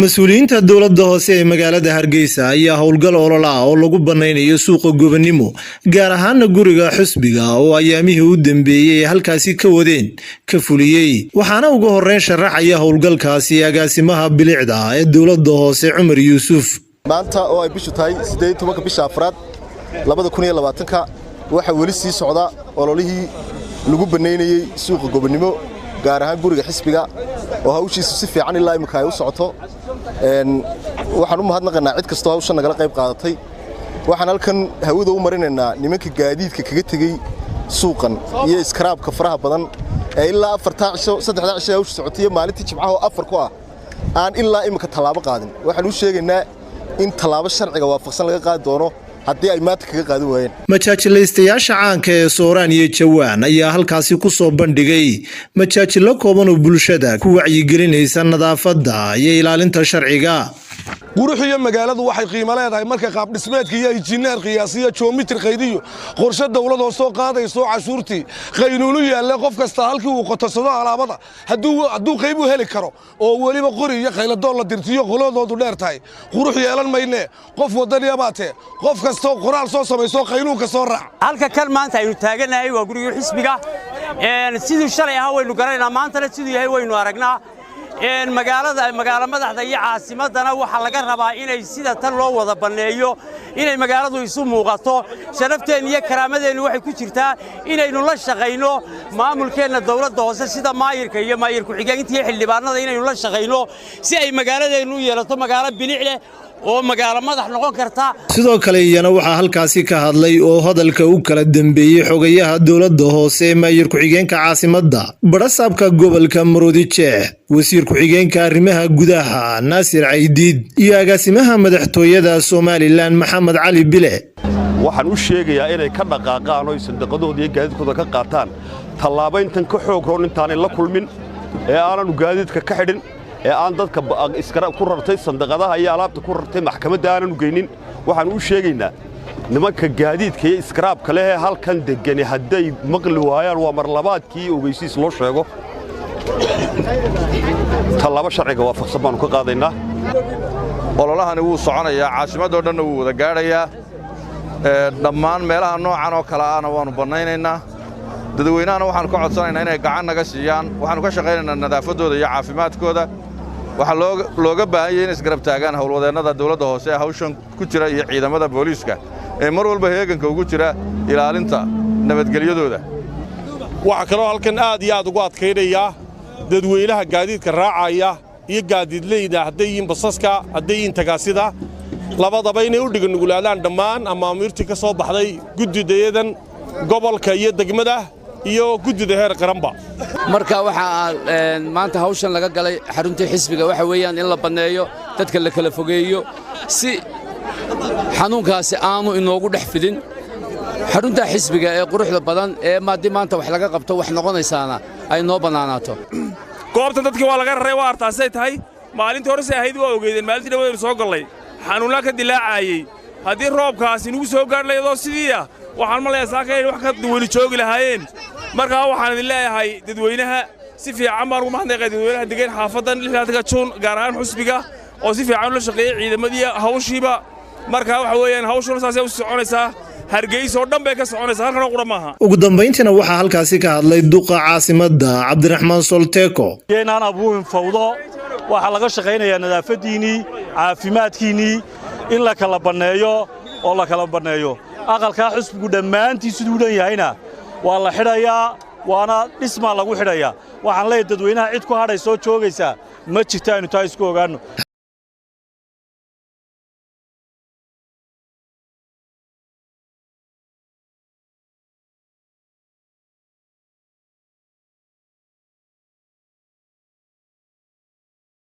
mas-uuliyiinta dowladda hoose ee magaalada Hargeysa ayaa howlgal olol ah oo lagu baneynayo suuqa Gobonimo gaar ahaan guriga xusbiga oo ayaamihii u dambeeyay halkaasi ka wadeen ka fuliyay waxaana ugu horeyn sharaxaya howlgalkaasi agaasimaha bilicda ee dowladda hoose Cumar Yuusuf maanta oo ay bishu tahay 18 bisha Afraad 2020 waxa wali sii socda ololihii lagu baneynayay suuqa Gobonimo gaar ahaan guriga xisbiga oo hawshiisu si fiican ilaa imika ay u socoto waxaan u mahadnaqaynaa cid kasta oo hawshan nagala qayb qaadatay waxaan halkan hawada u marinaynaa nimanka gaadiidka kaga tagay suuqan iyo iskaraabka faraha badan ee ilaa 4 cisho 3 cisho hawsha socotay maalintii Jimcaha oo 4 ku ah aan ilaa imika talaabo qaadin waxaan u sheegaynaa in talaabo sharciga waafaqsan laga qaadi doono haddii ay maanta kaga qaadi waayeen majaajilaystayaasha caanka ee Sooraan iyo Jawaan ayaa halkaasi ku soo bandhigay majaajilo kooban oo bulshada ku wacyigelinaysa nadaafadda iyo ilaalinta sharciga quruxiyo magaaladu waxay qiimo leedahay marka qaab dhismeedka iyo injineer qiyaasiyo geometri qaydiyo qorshe dawladda soo qaadayso cashuurtii qaynuunu yaalla qof kasta halkii uu qotasado alaabada hadduu qayb u heli karo oo waliba qori iyo qayladoon la dirtiyo qoladoodu dheer tahay qurux yeelan mayne qof wadaniya baate qof kasta qoraal soo sameeyo qaynuunka soo raac halka kan maanta aynu taaganahay waa guriga xisbiga sidoo shalay ah waynu garanaa maanta sidoo yahay waynu aragnaa magaalada madaxda iyo caasimadana waxa laga rabaa inay sida tan loo wada baneeyo inay magaaladu isu muuqato sharafteen iyo karaamadeen waxay ku jirtaa inaynu la shaqeyno maamulkeena dawladda hoose sida maayirka iyo maayir ku xigeenka iyo xildhibaanada inaynu la shaqeyno si ay magaaladeenu u yeelato magaalo bilic leh oo magaalo madax noqon karta sidoo kale iyana waxa halkaasi ka hadlay oo hadalka u kala dambeeyay xogayaha dawladda hoose maayir ku xigeenka caasimadda barasaabka gobolka Maroodijeex wasiir ku xigeenka arrimaha gudaha Naasir Caydiid iyo agaasimaha madaxtooyada Soomaaliland Maxamed Cali Bile waxaan u sheegayaa inay ka dhaqaaqaan oo sanduuqadooda iyo gaadiidkooda ka qaataan talaabayntan ka xoog roon intaan la kulmin ee aanan gaadiidka ka xidhin ee aan dadka iskara ku rartay sanduuqadaha iyo alaabta ku rartay maxkamadda aanan u geynin waxaan u sheegaynaa nimanka gaadiidka iyo iskaraabka leh halkan degan haday maqli waayaan waa mar labaadkii ogeysiis loo sheego talaabo sharciga waafaqsan baan ka qaadaynaa ololahani wuu soconayaa caasimadda oo dhan wuu wada gaarayaa dhammaan meelaha noocan oo kale ahna waanu banaynaynaa dadweynaha waxaan ka codsanaynaa inay gacan naga siiyaan waxaanu ka shaqaynaynaa nadaafadooda iyo caafimaadkooda waxa looga baahan yahay in isgarab taagaan howlwadeennada dawladda hoose ee hawshan ku jira iyo ciidamada booliiska ee mar walba heeganka ugu jira ilaalinta nabadgelyadooda waxa kaloo halkan aad iyo aad ugu adkaynaya dadweynaha gaadiidka raacaya iyo gaadiidleyda hadday yihiin basaska hadday yihiin tagaasida labadaba inay u dhiganugulaadaan dhammaan amaamiirtii ka soo baxday guddidayadan gobolka iyo degmada iyo guddida heer qaranba marka waxa maanta hawshan laga galay xarunta xisbiga waxa weeyaan in la baneeyo dadka la kala fogeeyo si xanuunkaasi aanu inoogu dhex fidin xarunta xisbiga ee quruxda badan ee maanta wax laga qabto wax noqonaysaana ay noo banaanaato goobtan dadkii waa laga raray waa artaasay tahay maalintii hore say ahayd waa ogeedeen maalintii dhaweeynu soo galay xanuunla ka dilaacayay haddii roobkaasi nagu soo gaadhlaydo sidii waxaan malayaa saaka inay wax ka duwani joogi lahaayeen markaa waxaan idin leeyahay dadweynaha si fiican baan ugu mahadnaqay dadweynaha degan xaafadan 6 Juun gaar ahaan xusbiga oo si fiican ula shaqeeyay ciidamadii hawshiiba markaa waxa weeyaan hawshuna saasay u soconaysaa Hargeysa oo dhan bay ka soconaysaa halkan qura maaha ugu dambeyntiina waxa halkaasi ka hadlay duqa caasimadda Cabdiraxmaan Solteko inaan abuurin fawdo waxa laga shaqeynayaa nadaafadiini caafimaadkiini in la kala baneeyo oo la kala baneeyo aqalka xusbigu dhamaantii sidoo dhan yahayna waa la xidhayaa waana dhisma lagu xidhayaa waxaan leeyahay dadweynaha cid ku hadhay soo joogaysa ma jirto aynu taa isku ogaano